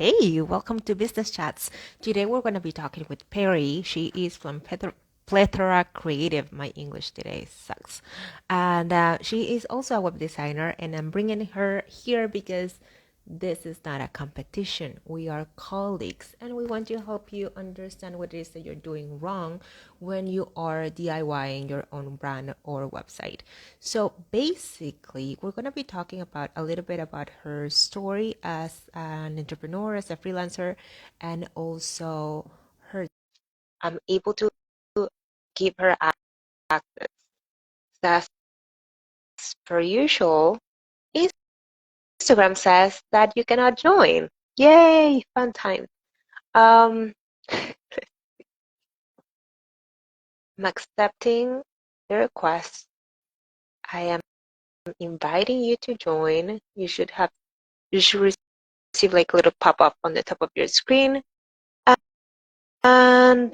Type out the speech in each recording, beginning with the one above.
Hey, welcome to Business Chats. Today we're going to be talking with Perry. She is from Plethora Creative. My English today sucks. And she is also a web designer, and I'm bringing her here because this is not a competition. We are colleagues, and we want to help you understand what it is that you're doing wrong when you are DIYing your own brand or website. So basically, we're going to be talking about a little bit about her story as an entrepreneur, as a freelancer, and also her. I'm able to give her access. As per usual, Instagram says that you cannot join. Yay, fun time. Um, I'm accepting the request. I am inviting you to join. You should receive like a little pop-up on the top of your screen. And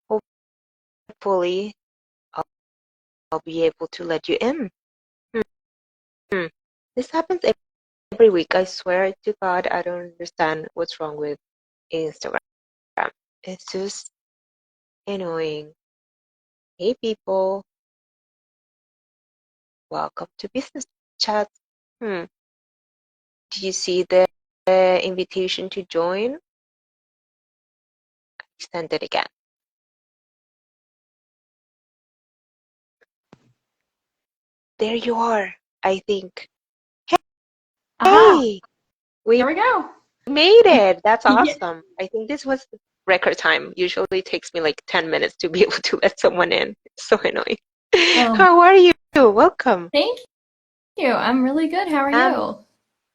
hopefully I'll, I'll be able to let you in. Hmm. This happens every week. I swear to God, I don't understand what's wrong with Instagram. It's just annoying. Hey people, welcome to Business Chat. Hmm. Do you see the invitation to join? Send it again. There you are, I think. Aha, Hey, we there we go. made it. That's Yeah. awesome. I think this was record time. Usually it takes me like 10 minutes to be able to let someone in. It's so annoying. Oh, How are you? Welcome. thank you. I'm really good. How are Um, you?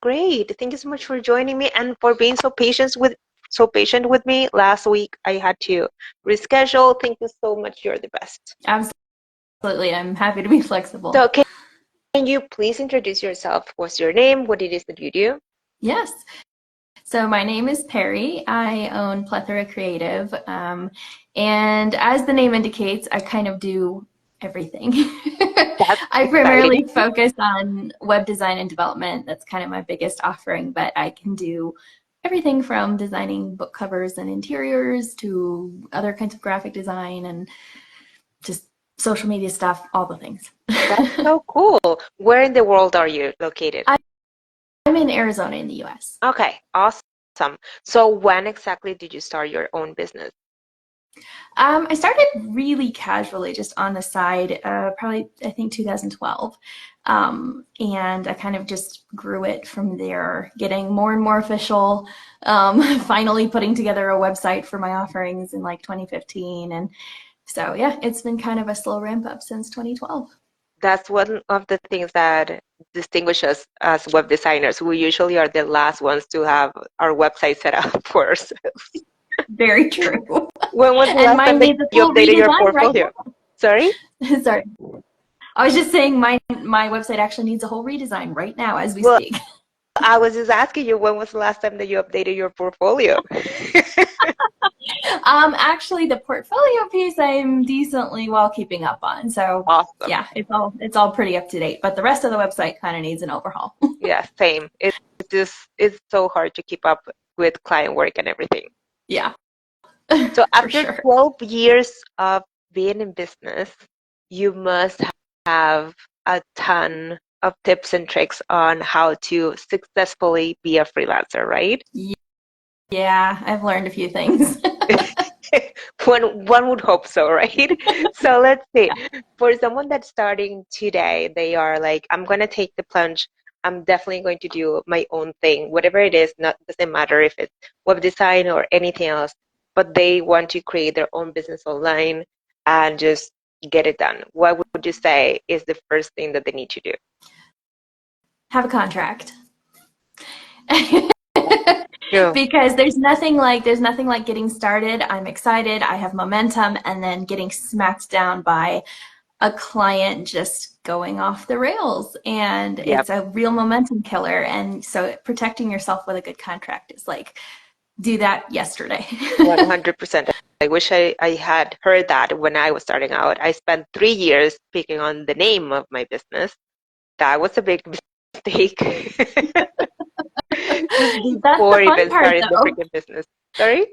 great. Thank you so much for joining me and for being so patient with me. Last week I had to reschedule. Thank you so much. You're the best. Absolutely. I'm happy to be flexible. So can you please introduce yourself? What's your name? What it is that you do? Yes. So my name is Perry. I own Plethora Creative. And as the name indicates, I kind of do everything. That's I exciting. primarily focus on web design and development. That's kind of my biggest offering, but I can do everything from designing book covers and interiors to other kinds of graphic design and just social media stuff, all the things. That's so cool. Where in the world are you located? I'm in Arizona in the US. Okay, awesome. So when exactly did you start your own business? I started really casually, just on the side, probably I think 2012. And I kind of just grew it from there, getting more and more official, finally putting together a website for my offerings in like 2015. And so, yeah, it's been kind of a slow ramp up since 2012. That's one of the things that distinguish us as web designers. We usually are the last ones to have our website set up for ourselves. Very true. When was the And last time mine that needs a you full updated your redesign right portfolio? Sorry? now. Sorry. I was just saying my website actually needs a whole redesign right now as we Well, speak. I was just asking you when was the last time that you updated your portfolio? Actually, the portfolio piece I'm decently well keeping up on. So Awesome. yeah, it's all pretty up to date. But the rest of the website kind of needs an overhaul. Yeah, same. It's so hard to keep up with client work and everything. Yeah, So for after sure. 12 years of being in business, you must have a ton of tips and tricks on how to successfully be a freelancer, right? Yeah, I've learned a few things. One would hope so, right? So let's see. For someone that's starting today, they are like, I'm gonna take the plunge. I'm definitely going to do my own thing, whatever it is. Not doesn't matter if it's web design or anything else, but they want to create their own business online and just get it done. What would you say is the first thing that they need to do? Have a contract. True. Because there's nothing like getting started. I'm excited, I have momentum, and then getting smacked down by a client just going off the rails, and Yep. it's a real momentum killer. And so protecting yourself with a good contract is like, do that yesterday. 100%. I wish I had heard that when I was starting out. I spent 3 years picking on the name of my business. That was a big mistake. Just That's the before fun even part, starting the though. freaking business. Sorry?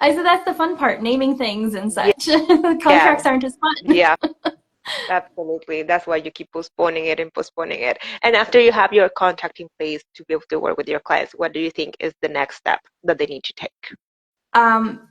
I said that's the fun part, naming things and Yeah, such. yeah, Contracts aren't as fun. yeah, absolutely. That's why you keep postponing it and postponing it. And after you have your contract in place to be able to work with your clients, what do you think is the next step that they need to take? Um,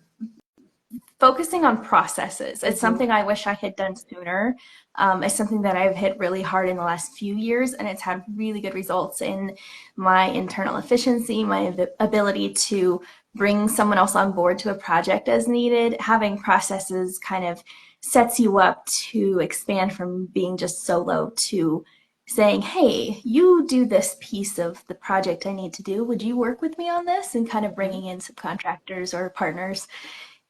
Focusing on processes. It's Mm-hmm. something I wish I had done sooner. It's something that I've hit really hard in the last few years, and it's had really good results in my internal efficiency, my ability to bring someone else on board to a project as needed. Having processes kind of sets you up to expand from being just solo to saying, hey, you do this piece of the project I need to do. Would you work with me on this? And kind of bringing in subcontractors or partners.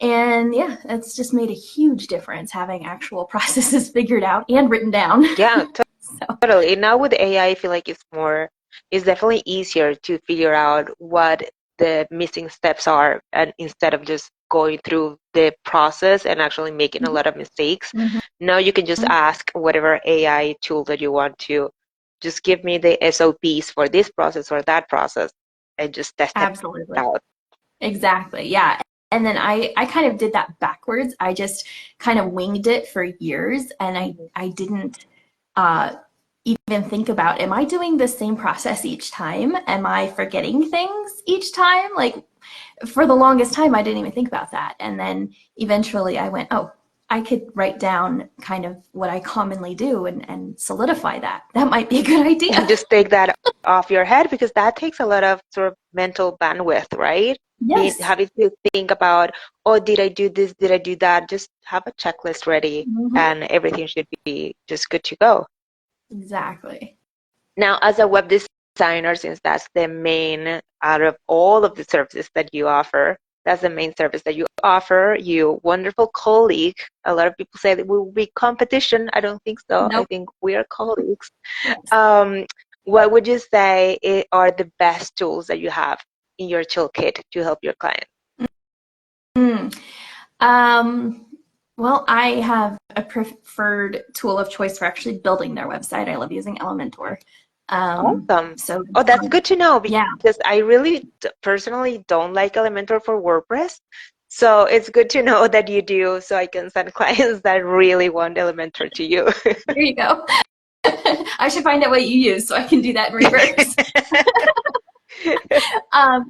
And yeah, it's just made a huge difference having actual processes figured out and written down. Yeah, So, totally. Now with AI, I feel like it's definitely easier to figure out what the missing steps are, and instead of just going through the process and actually making a lot of mistakes, mhm, now you can just mhm, ask whatever AI tool that you want to just give me the SOPs for this process or that process and just test it absolutely. out. Exactly. Yeah. And then I kind of did that backwards. I just kind of winged it for years and I didn't uh, even think about, am I doing the same process each time? Am I forgetting things each time? Like for the longest time, I didn't even think about that. And then eventually I went, oh, I could write down kind of what I commonly do and solidify that. That might be a good And idea. just take that off your head because that takes a lot of sort of mental bandwidth, right? Being Yes. having to think about, oh, did I do this? Did I do that? Just have a checklist ready Hmm. and everything should be just good to go. Exactly. Now, as a web designer, since that's the main out of all of the services that you offer, that's the main service that you offer, you wonderful colleague. A lot of people say that we will be competition. I don't think so. I Nope. think we are colleagues. Yes. Um, what would you say are the best tools that you have in your toolkit to help your clients? Mm. Um, well, I have a preferred tool of choice for actually building their website. I love using Elementor. Awesome. So Oh, that's good to know yeah, because I really personally don't like Elementor for WordPress. So it's good to know that you do so I can send clients that really want Elementor to you. there you go. I should find out what you use so I can do that in reverse.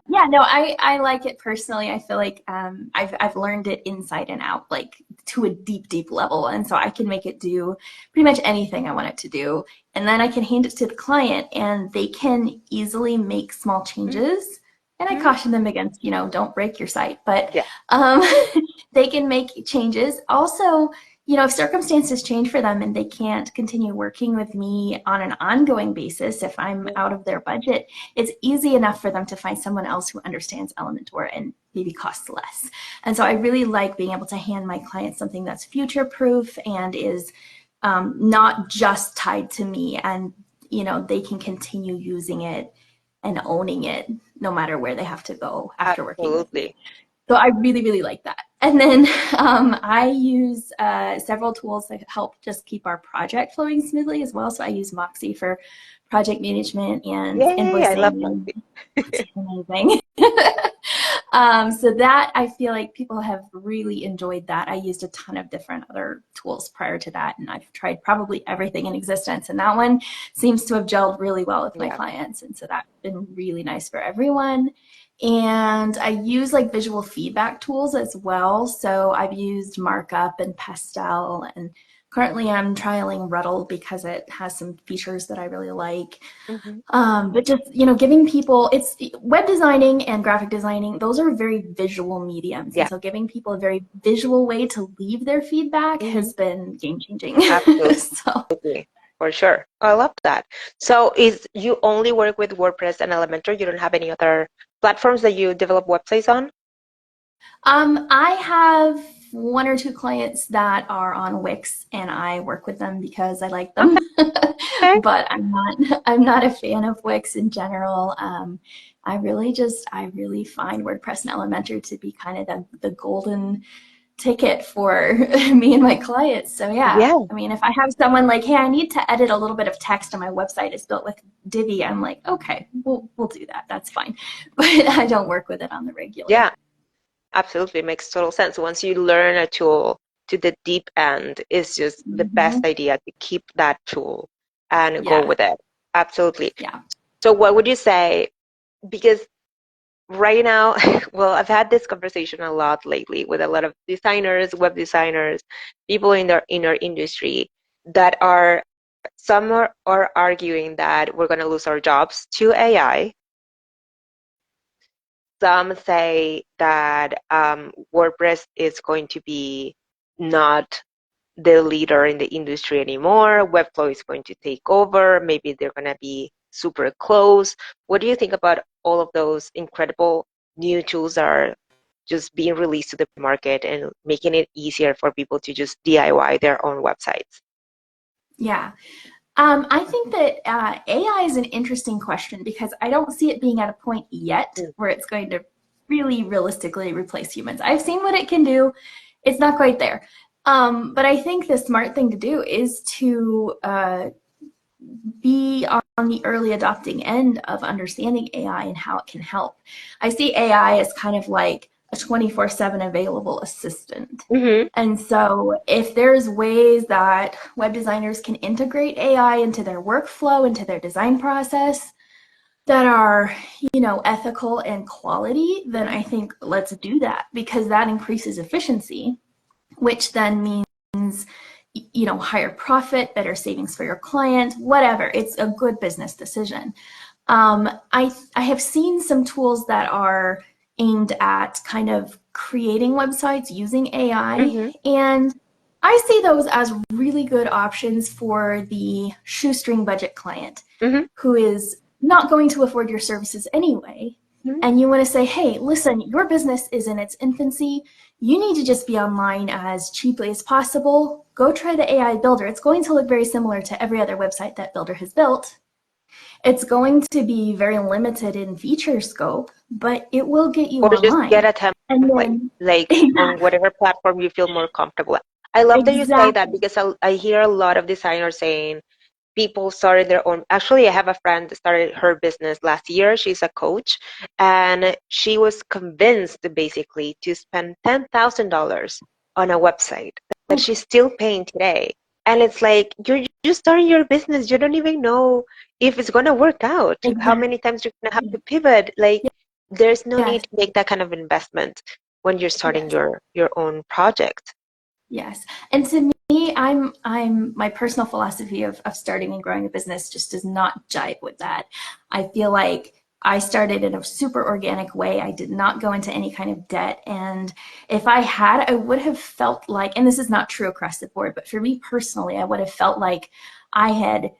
Yeah, no, I like it personally. I feel like I've learned it inside and out, like to a deep, deep level, and so I can make it do pretty much anything I want it to do, and then I can hand it to the client, and they can easily make small changes. And I Mhm. caution them against, don't break your site, but Yeah, um, they can make changes. Also, if circumstances change for them and they can't continue working with me on an ongoing basis, if I'm out of their budget, it's easy enough for them to find someone else who understands Elementor and maybe costs less. And so I really like being able to hand my clients something that's future proof and is not just tied to me, and they can continue using it and owning it no matter where they have to go after working with me. absolutely. So I really, really like that. And then I use several tools that help just keep our project flowing smoothly as well. So I use Moxie for project management and Yay, I love invoicing, and Moxie. it's amazing. So that I feel like people have really enjoyed that. I used a ton of different other tools prior to that, and I've tried probably everything in existence. And that one seems to have gelled really well with my Yeah. clients. And so that's been really nice for everyone. And I use like visual feedback tools as well. So I've used Markup and Pastel, and currently I'm trialing Ruddle because it has some features that I really like. Hmm. But just, giving people, it's web designing and graphic designing, those are very visual mediums. And Yeah. so giving people a very visual way to leave their feedback Hmm. has been game changing. Absolutely. So, For sure. I love that. So is you only work with WordPress and Elementor? You don't have any other platforms that you develop websites on? I have one or two clients that are on Wix, and I work with them because I like them. Okay. But I'm not a fan of Wix in general. I really find WordPress and Elementor to be kind of the golden ticket for me and my clients. So yeah, Yeah. I mean, if I have someone like, hey, I need to edit a little bit of text on my website, it's built with Divi, I'm like, okay, we'll do that. That's fine. But I don't work with it on the regular. Yeah, absolutely. It makes total sense. Once you learn a tool to the deep end, it's just the best Hmm. idea to keep that tool and go Yeah, with it. Absolutely. yeah. So what would you say? Because right now, well, I've had this conversation a lot lately with a lot of designers, web designers, people in our industry that are are arguing that we're going to lose our jobs to AI. Some say that WordPress is going to be not the leader in the industry anymore. Webflow is going to take over. Maybe they're going to be super close. What do you think about all of those incredible new tools that are just being released to the market and making it easier for people to just DIY their own websites? Yeah. I think that AI is an interesting question because I don't see it being at a point yet Mm. where it's going to really realistically replace humans. I've seen what it can do. It's not quite there. But I think the smart thing to do is to be on the early adopting end of understanding AI and how it can help. I see AI as kind of like a 24/7 available assistant. Mm-hmm. And so if there's ways that web designers can integrate AI into their workflow, into their design process that are, ethical and quality, then I think let's do that because that increases efficiency, which then means higher profit, better savings for your client, whatever. It's a good business decision. I have seen some tools that are aimed at kind of creating websites using AI, Mm-hmm. and I see those as really good options for the shoestring budget client Mm-hmm. who is not going to afford your services anyway. And you want to say, hey, listen, your business is in its infancy. You need to just be online as cheaply as possible. Go try the AI Builder. It's going to look very similar to every other website that Builder has built. It's going to be very limited in feature scope, but it will get you Or just get online. a And template, then, like on yeah, whatever platform you feel more comfortable. I love that you say that exactly. because I hear a lot of designers saying people started their own. Actually, I have a friend that started her business last year. She's a coach, and she was convinced basically to spend $10,000 on a website that she's still paying today. And it's like you're just starting your business. You don't even know if it's gonna work out, how many times you're gonna have to Exactly. pivot. Like there's no need Yes, to make that kind of investment when you're starting yes. your own project. Yes. And to me, I'm my personal philosophy of starting and growing a business just does not jive with that. I feel like I started in a super organic way. I did not go into any kind of debt. And if I had, I would have felt like, and this is not true across the board, but for me personally, I would have felt like I had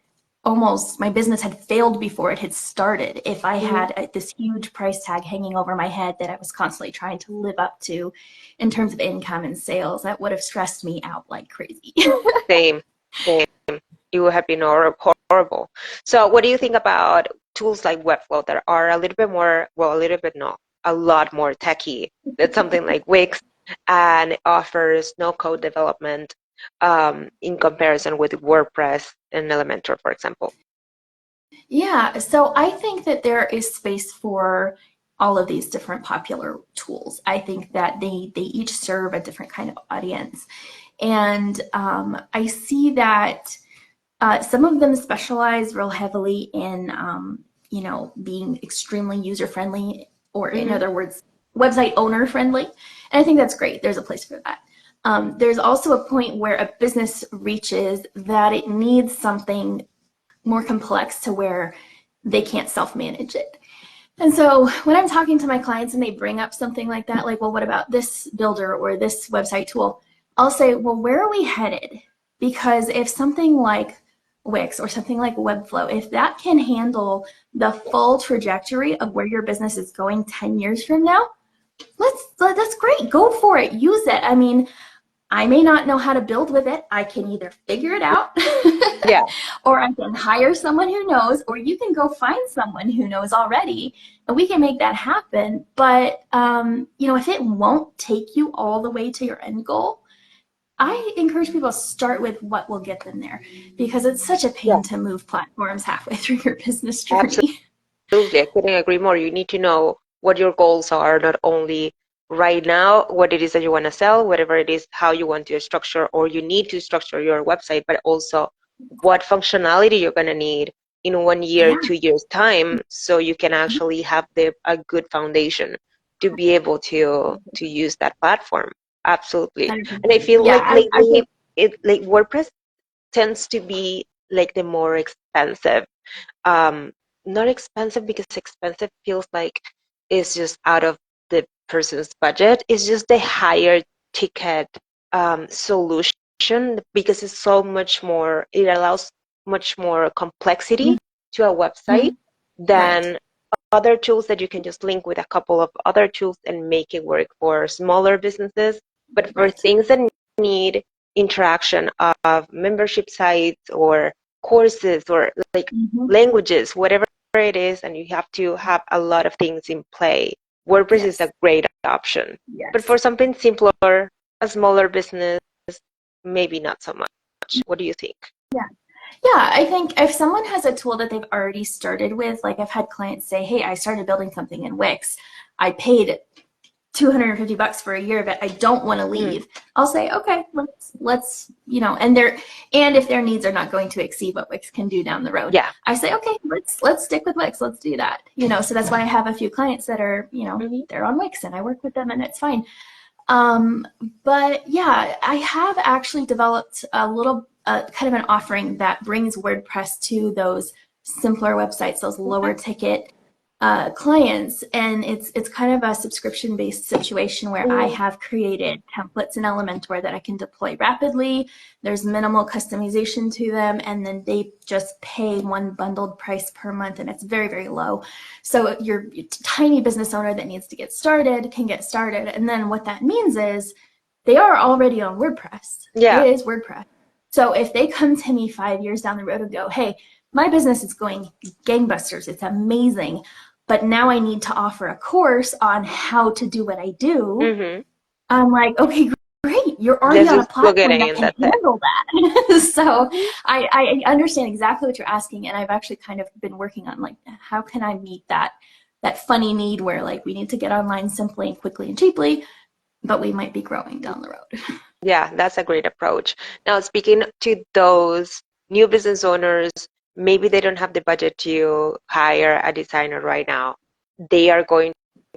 almost my business had failed before it had started if I Mhm. had this huge price tag hanging over my head that I was constantly trying to live up to in terms of income and sales. That would have stressed me out like crazy. Same, same. It would have been horrible. So, what do you think about tools like Webflow that are a little bit more, well, a little bit no, a lot more techy than something like Wix and offers no code development in comparison with WordPress and Elementor, for example? Yeah, so I think that there is space for all of these different popular tools. I think that they each serve a different kind of audience, and I see that some of them specialize real heavily in being extremely user friendly, or in Hmm. other words, website owner friendly. And I think that's great. There's a place for that. There's also a point where a business reaches that it needs something more complex to where they can't self-manage it. And so when I'm talking to my clients and they bring up something like that, like, well, what about this builder or this website tool? I'll say, well, where are we headed? Because if something like Wix or something like Webflow, if that can handle the full trajectory of where your business is going 10 years from now, that's great. Go for it. Use it. I mean, I may not know how to build with it. I can either figure it out Yeah. or I can hire someone who knows, or you can go find someone who knows already and we can make that happen. But, if it won't take you all the way to your end goal, I encourage people to start with what will get them there because it's such a Yeah. pain to move platforms halfway through your business journey. Absolutely. I couldn't agree more. You need to know what your goals are, not only right now, what it is that you want to sell, whatever it is, how you want to structure, or you need to structure your website, but also what functionality you're going to need in 1 year, Yeah. 2 years time, so you can actually have a good foundation to be able to use that platform. Absolutely. And I 100%. feel Yeah, like I lately think, like WordPress tends to be like the more expensive. Um, Not expensive because expensive feels like it's just out of the person's budget. It's just the higher ticket solution because it's so much more, it allows much more complexity to a website mhm, right. than other tools that you can just link with a couple of other tools and make it work for smaller businesses. But for Right. things that need interaction of membership sites or courses or like Hmm. languages, whatever it is, and you have to have a lot of things in play, WordPress is a Yes. great option. But for Yes. something simpler, a smaller business, maybe not so much. What do you think? Yeah. Yeah, I think if someone has a tool that they've already started with, like I've had clients say, "Hey, I started building something in Wix. I paid $250 for a year, but I don't want to Mm, leave." I'll say, "Okay, and if their needs are not going to exceed what Wix can do down the road, yeah. I say, "Okay, let's stick with Wix. Let's do that." So that's why I have a few clients that are, Hmm. they're on Wix and I work with them and it's fine. Um, but yeah, I have actually developed a little kind of an offering that brings WordPress to those simpler websites, those lower Okay. ticket clients, and it's kind of a subscription based situation where I Mm, have created templates in Elementor that I can deploy rapidly. There's minimal customization to them, and then they just pay one bundled price per month, and it's very, very low. So your tiny business owner that needs to get started can get started. And then what that means is they are already on WordPress. It yeah. is WordPress. So if they come to me 5 years down the road and go, "Hey, my business is going gangbusters. It's amazing. But now I need to offer a course on how to do what I do." Hmm. I'm like, "Okay, great. You're already Let's on a just plug it platform that in. can That's it. handle that." So Hmm. I understand exactly what you're asking. And I've actually kind of been working on like, how can I meet that funny need where like we need to get online simply and quickly and cheaply, but we might be growing down the road. Yeah, that's a great approach. Now, speaking to those new business owners, maybe they don't have the budget to hire a designer right now. They are going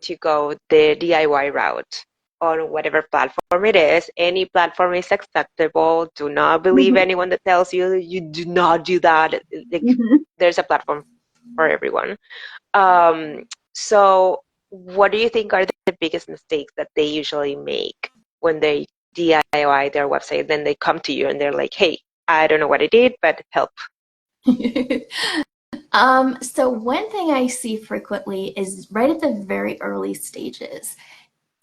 to go the DIY route on whatever platform it is. Any platform is acceptable. Do not believe Mhm. anyone that tells you you do not do that. Like, Mhm. there's a platform for everyone. Um, so what do you think are the biggest mistakes that they usually make when they DIY their website? Then they come to you and they're like, hey, I don't know what I did, but help. So one thing I see frequently is right at the very early stages.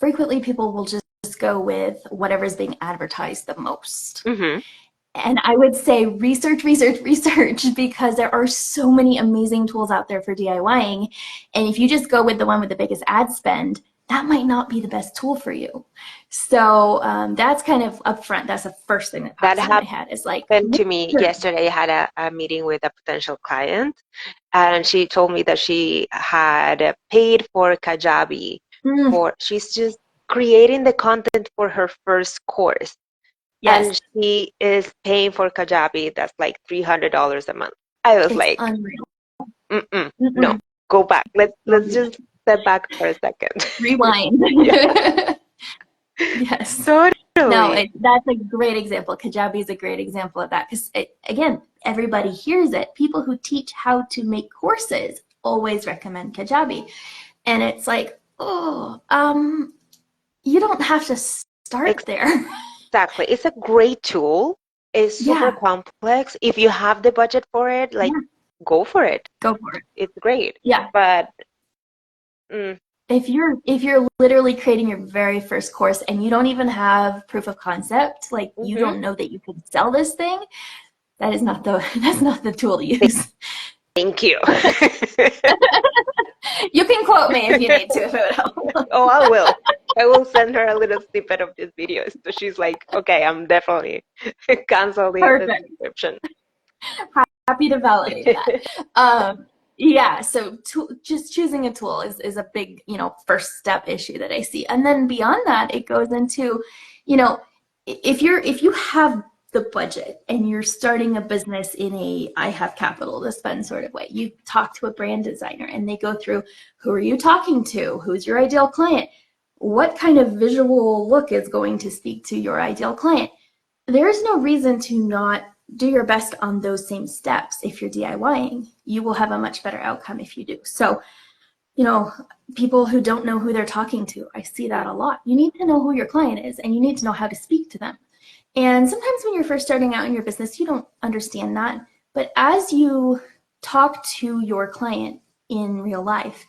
Frequently, people will just go with whatever's being advertised the most. Hmm. And I would say research, research, research, because there are so many amazing tools out there for DIYing. And if you just go with the one with the biggest ad spend, that might not be the best tool for you. So that's kind of upfront. That's the first thing that That pops into my head is like, happened to me yesterday. I had a meeting with a potential client, and she told me that she had paid for Kajabi mm, she's just creating the content for her first course. yes, And she is paying for Kajabi. That's like $300 a month. I was it's like, unreal. mm-mm, no, Mm-mm, go back. don't Let's do that. just step back for a second. Rewind. Yeah, Yes. No, totally. that's a great example. Kajabi is a great example of that because, again, everybody hears it. People who teach how to make courses always recommend Kajabi. And it's like, oh, you don't have to start there. Exactly. It's a great tool. It's super Yeah, complex. If you have the budget for it, like yeah, go for it. go for it. It's great. Yeah. But mm, if you're literally creating your very first course and you don't even have proof of concept, like you Mm-hmm. don't know that you could sell this thing, that is not the that's not the tool to use. Thank you. You can quote me if you need to, if it would help. Oh, I will. I will send her a little snippet of this video. So she's like, okay, I'm definitely cancel the Perfect. subscription. Happy to validate that. Yeah, so just choosing a tool is a big, first step issue that I see. And then beyond that, it goes into, you know, if you have the budget and you're starting a business in a I have capital to spend sort of way, you talk to a brand designer and they go through who are you talking to? Who's your ideal client? What kind of visual look is going to speak to your ideal client? There's no reason to not do your best on those same steps. If you're DIYing, you will have a much better outcome if you do. So, people who don't know who they're talking to, I see that a lot. You need to know who your client is and you need to know how to speak to them. And sometimes when you're first starting out in your business, you don't understand that. But as you talk to your client in real life,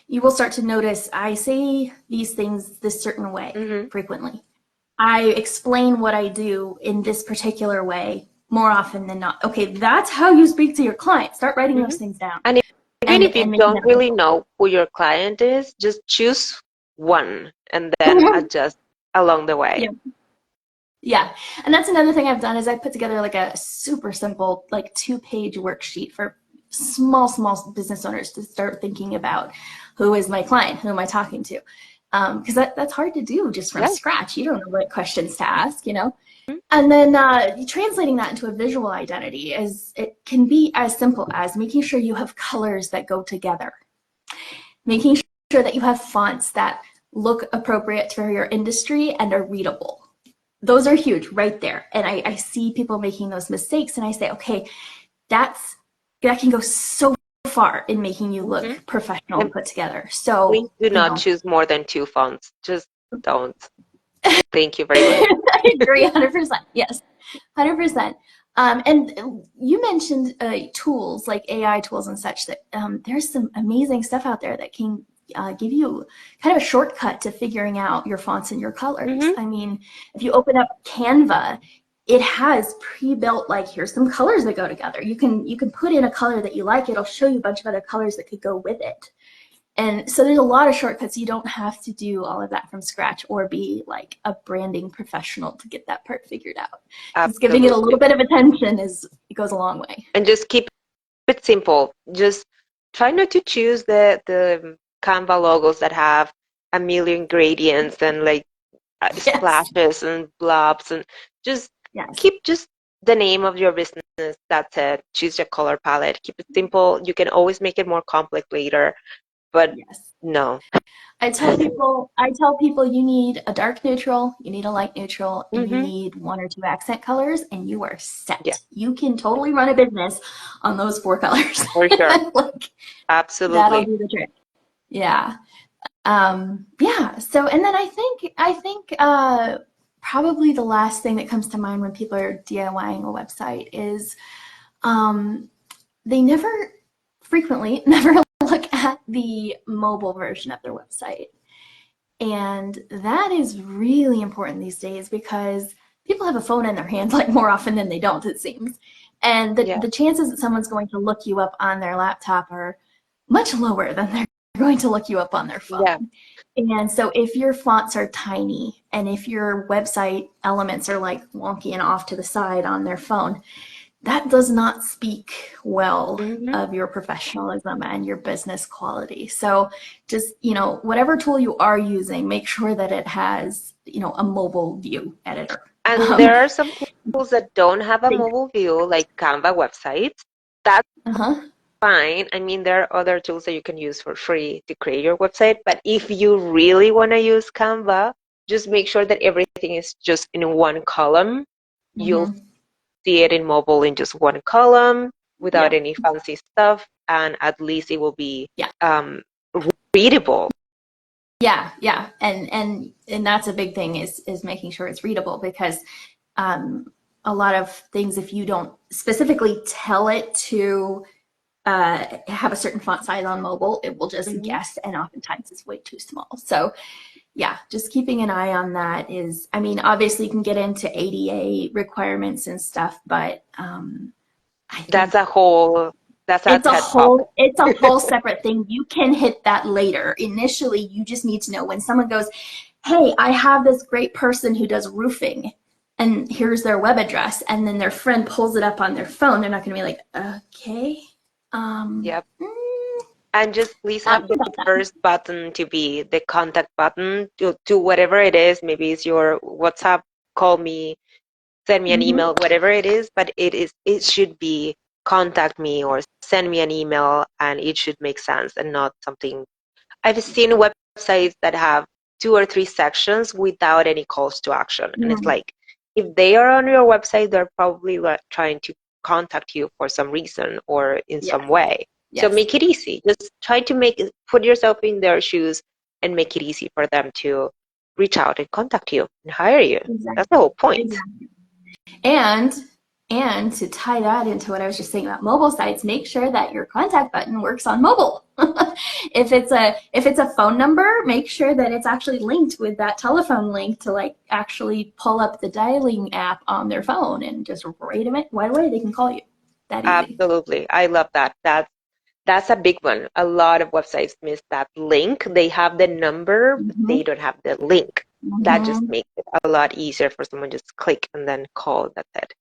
you will start to notice I say these things this certain way Mm-hmm. frequently. I explain what I do in this particular way more often than not. Okay, that's how you speak to your client. Start writing Mm-hmm. those things down And even if you and making don't them really simple. know who your client is, just choose one and then adjust along the way. Yeah. Yeah. And that's another thing I've done is I put together like a super simple, like 2-page worksheet for small business owners to start thinking about who is my client, who am I talking to? Because that's hard to do just from Yeah. scratch. You don't know what questions to ask. Mm-hmm. And then translating that into a visual identity is it can be as simple as making sure you have colors that go together, making sure that you have fonts that look appropriate for your industry and are readable. Those are huge right there. And I see people making those mistakes and I say, okay, that can go so far in making you look Mm-hmm. professional and And put together. please So, do not choose more than 2 fonts. Just don't. Thank you very much. I agree 100%. Yes, 100%. And you mentioned tools like AI tools and such that there's some amazing stuff out there that can give you kind of a shortcut to figuring out your fonts and your colors. Mm-hmm. I mean, if you open up Canva, it has pre-built like here's some colors that go together. You can put in a color that you like. It'll show you a bunch of other colors that could go with it. And so there's a lot of shortcuts. You don't have to do all of that from scratch or be like a branding professional to get that part figured out. Just giving it a little Absolutely. bit of attention it goes a long way. And just keep it simple. Just try not to choose the Canva logos that have a million gradients and like Yes. splashes and blobs and just Yes. keep just the name of your business. That's it. Choose your color palette. Keep it simple. You can always make it more complex later, but Yes. no. I tell people you need a dark neutral, you need a light neutral, and you Mm-hmm. need 1 or 2 accent colors, and you are Yeah, set. You can totally run a business on those 4 colors. for sure. Like that'll Absolutely. do the trick. Yeah. Yeah. So, and then I think probably the last thing that comes to mind when people are DIYing a website is um, they frequently never look at the mobile version of their website. And that is really important these days because people have a phone in their hand like more often than they don't, it seems. And the, Yeah, the chances that someone's going to look you up on their laptop are much lower than they're going to look you up on their phone. yeah. And so if your fonts are tiny and if your website elements are like wonky and off to the side on their phone, that does not speak well Mm-hmm. of your professionalism and your business quality. So just, whatever tool you are using, make sure that it has, a mobile view editor. And Um, there are some tools that don't have a mobile view, like Canva websites. That's uh-huh. fine. I mean, there are other tools that you can use for free to create your website. But if you really want to use Canva, just make sure that everything is just in one column. You'll Mm-hmm. see it in mobile in just one column without Yeah. any fancy stuff, and at least it will be Yeah. um, readable. Yeah. And that's a big thing is making sure it's readable because um, a lot of things, if you don't specifically tell it to have a certain font size on mobile, it will just Mhm. guess, and oftentimes it's way too small. So yeah, just keeping an eye on that is, I mean, obviously you can get into ADA requirements and stuff, but I That's think a whole, that's a TED talk. it's a whole separate thing. You can hit that later. Initially, you just need to know when someone goes, "Hey, I have this great person who does roofing, and here's their web address," and then their friend pulls it up on their phone. They're not going to be like, "Okay, Yep. mm, And just please ask have me the about that." first button to be the contact button to whatever it is. Maybe it's your WhatsApp, call me, send me an Mm-hmm. email, whatever it is, but it should be contact me or send me an email, and it should make sense and not something. I've seen websites that have 2 or 3 sections without any calls to action. And it's Mm, like, if they are on your website, they're probably trying to contact you for some reason or in yes, some way. So yes, make it easy. Just try to put yourself in their shoes and make it easy for them to reach out and contact you and hire you. That's the exactly, whole point. exactly. And and to tie that into what I was just saying about mobile sites, make sure that your contact button works on mobile. If it's a phone number, make sure that it's actually linked with that telephone link to like actually pull up the dialing app on their phone and just right away they can call you. That easy. Absolutely. I love that. That's a big one. A lot of websites miss that link. They have the number, but Mm-hmm. they don't have the link. That just Mm-hmm. makes it a lot easier for someone just click and then call. That's it.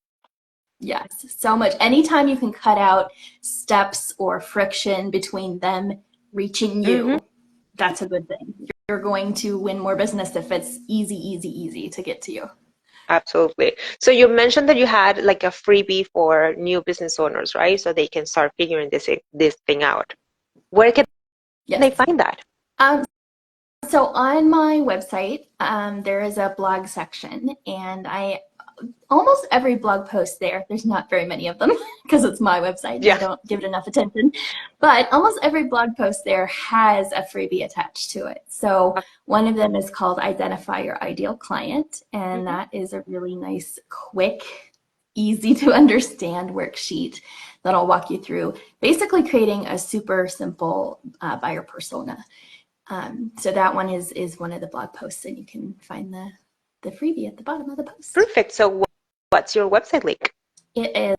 Yes, so much. Anytime you can cut out steps or friction between them reaching Hmm. you, that's a good thing. You're going to win more business if it's easy, easy, easy to get to you. Absolutely. So you mentioned that you had like a freebie for new business owners, right? So they can start figuring this thing out. Where can they Yes. find that? Um, so on my website, there is a blog section, and I almost every blog post there, there's not very many of them because it's my website and I Yeah. don't give it enough attention, but almost every blog post there has a freebie attached to it. So one of them is called Identify Your Ideal Client, and Mhm. that is a really nice, quick, easy to understand worksheet that'll walk you through basically creating a super simple buyer persona. So that one is one of the blog posts, and you can find the freebie at the bottom of the post. Perfect. So what's your website link? It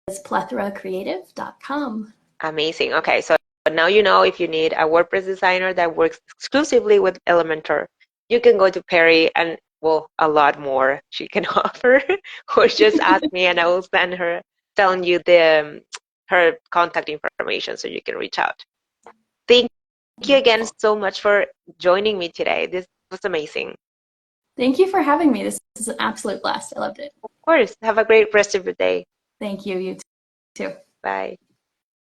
is plethracreative.com. Amazing. Okay, so now you know if you need a WordPress designer that works exclusively with Elementor, you can go to Perry and, well, a lot more she can offer, or just ask me and I will send her, telling you her contact information so you can reach out. Thank you again Wonderful. so much for joining me today. This was amazing. Thank you for having me. This is an absolute blast. I loved it. Of course, have a great rest of your day. Thank you. You too. Bye.